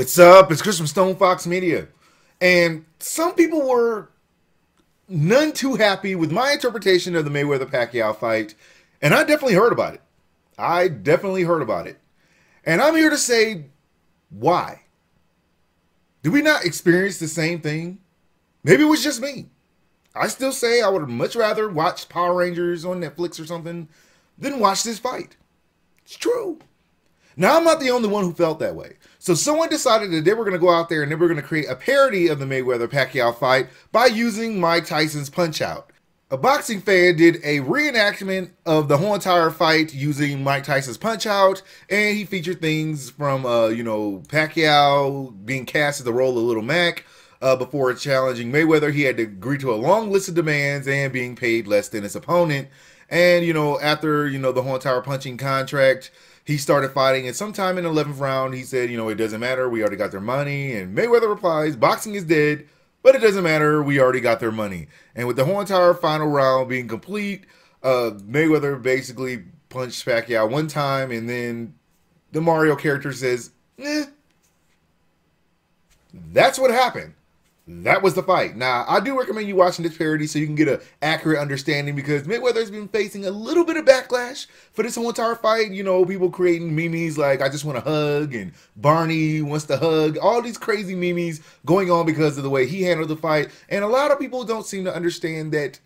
What's up? It's Chris from StonefoxMedia. And some people were none too happy with my interpretation of the Mayweather-Pacquiao fight. And I definitely heard about it. And I'm here to say, why? Did we not experience the same thing? Maybe it was just me. I still say I would much rather watch Power Rangers on Netflix or something than watch this fight. It's true. Now, I'm not the only one who felt that way. So someone decided that they were going to go out there and they were going to create a parody of the Mayweather-Pacquiao fight by using Mike Tyson's Punch-Out. A boxing fan did a reenactment of the whole entire fight using Mike Tyson's Punch-Out, and he featured things from, Pacquiao being cast as the role of Little Mac. Before challenging Mayweather, he had to agree to a long list of demands and being paid less than his opponent. And, after, the whole entire punching contract, he started fighting, and sometime in the 11th round, he said, it doesn't matter, we already got their money. And Mayweather replies, boxing is dead, but it doesn't matter, we already got their money. And with the whole entire final round being complete, Mayweather basically punched Pacquiao one time, and then the Mario character says, that's what happened. That was the fight. Now, I do recommend you watching this parody so you can get an accurate understanding, because Mayweather's been facing a little bit of backlash for this whole entire fight. People creating memes like, I just want to hug, and Barney wants to hug. All these crazy memes going on because of the way he handled the fight. And a lot of people don't seem to understand that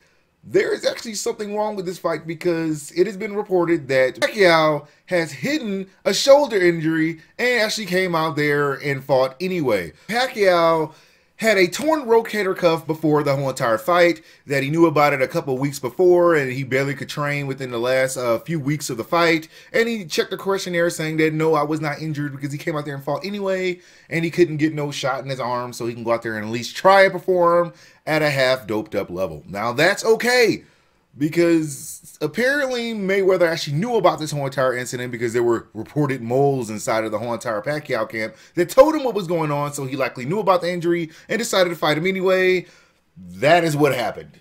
there is actually something wrong with this fight, because it has been reported that Pacquiao has hidden a shoulder injury and actually came out there and fought anyway. Pacquiao had a torn rotator cuff before the whole entire fight, that he knew about it a couple of weeks before, and he barely could train within the last few weeks of the fight. And he checked the questionnaire saying that, no, I was not injured, because he came out there and fought anyway, and he couldn't get no shot in his arm, so he can go out there and at least try and perform at a half doped up level. Now, that's okay, because apparently Mayweather actually knew about this whole entire incident, because there were reported moles inside of the whole entire Pacquiao camp that told him what was going on, so he likely knew about the injury and decided to fight him anyway. That is what happened.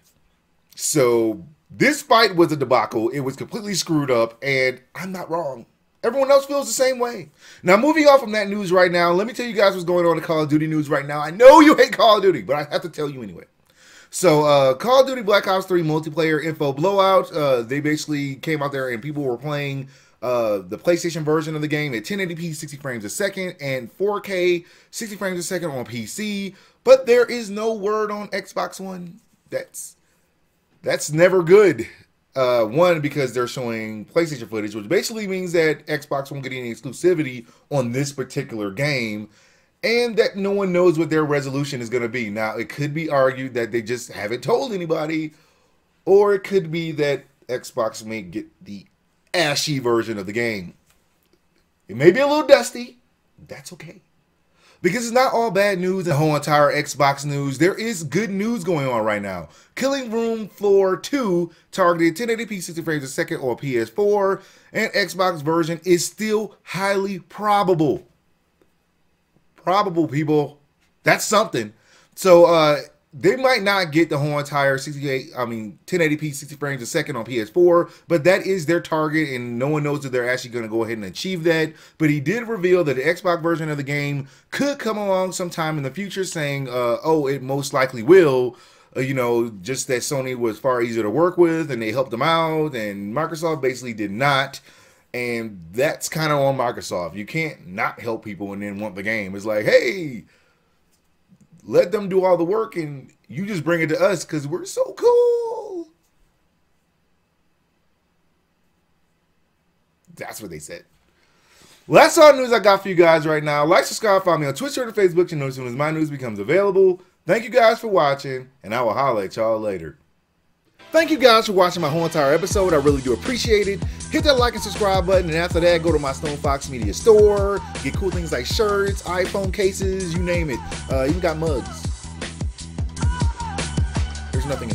So this fight was a debacle. It was completely screwed up, and I'm not wrong. Everyone else feels the same way. Now, moving on from that news right now, let me tell you guys what's going on in Call of Duty news right now. I know you hate Call of Duty, but I have to tell you anyway. So, Call of Duty Black Ops 3 multiplayer info blowout, they basically came out there and people were playing the PlayStation version of the game at 1080p 60 frames a second and 4K 60 frames a second on PC, but there is no word on Xbox One. That's never good. One, because they're showing PlayStation footage, which basically means that Xbox won't get any exclusivity on this particular game, and that no one knows what their resolution is going to be. Now, it could be argued that they just haven't told anybody, or it could be that Xbox may get the ashy version of the game. It may be a little dusty. That's okay, because it's not all bad news and the whole entire Xbox news. There is good news going on right now. Killing Room Floor 2, targeted 1080p 60 frames a second on PS4, and Xbox version is still highly probable. Probable, people. That's something. So they might not get the whole entire 1080p 60 frames a second on PS4, but that is their target, and no one knows if they're actually going to go ahead and achieve that. But he did reveal that the Xbox version of the game could come along sometime in the future, saying, oh, it most likely will. Just that Sony was far easier to work with, and they helped them out, and Microsoft basically did not. And that's kind of on Microsoft. You can't not help people and then want the game. It's like, hey, let them do all the work and you just bring it to us because we're so cool. That's what they said. Well, that's all the news I got for you guys right now. Like, subscribe, follow me on Twitter and Facebook to know as soon as my news becomes available. Thank you guys for watching, and I will holler at y'all later. Thank you guys for watching my whole entire episode. I really do appreciate it. Hit that like and subscribe button, and after that, go to my StonefoxMedia store. Get cool things like shirts, iPhone cases, you name it. Even got mugs. There's nothing in